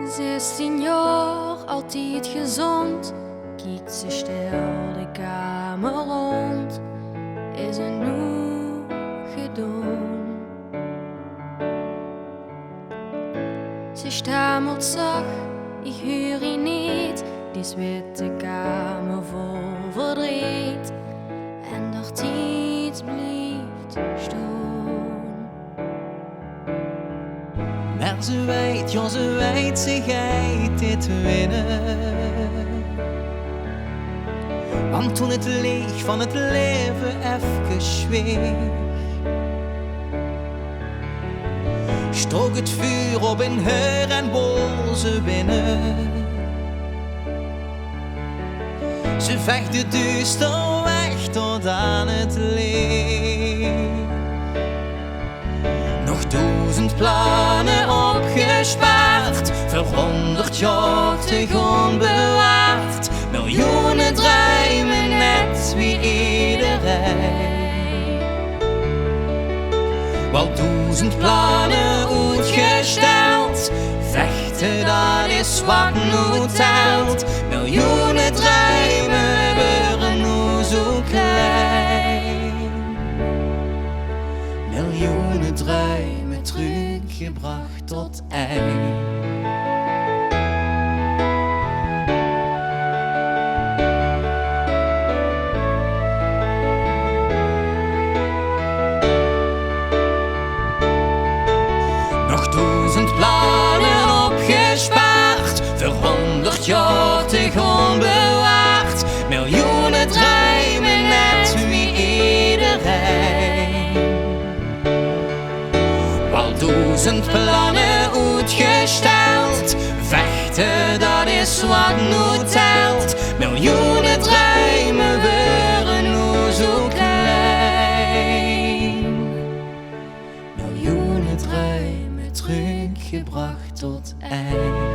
16 jaar, altijd gezond. Kijkt ze stil de kamer rond. Is het nu gedaan? Ze stamelt zacht, ik hoor ie niet. Die witte kamer vol verdriet. En doch tijd blijft staan. Maar ze weet, ja ze weet, ze gaat dit winnen. Want toen het licht van het leven even zweeg, strook het vuur op in haar en wol ze winnen. Ze vecht de duister weg tot aan het licht. Nog 1000 plannen opgespaard, voor 100 jaar te gaan bewaard. Miljoenen dromen net wie iedereen. Wel 1000 plannen uitgesteld, vechten dat is wat nu telt. Miljoenen dromen worden nu zo klein. Miljoenen dromen teruggebracht tot eind. Nog 1000 plannen opgespaard, voor 100 jaar te gaan bewaard. Miljoenen dromen net wie iedereen. Wel 1000 plannen uitgesteld, vechten dat is wat nu telt. Miljoenen dromen worden nu zo klein. Miljoenen dromen teruggebracht tot eind.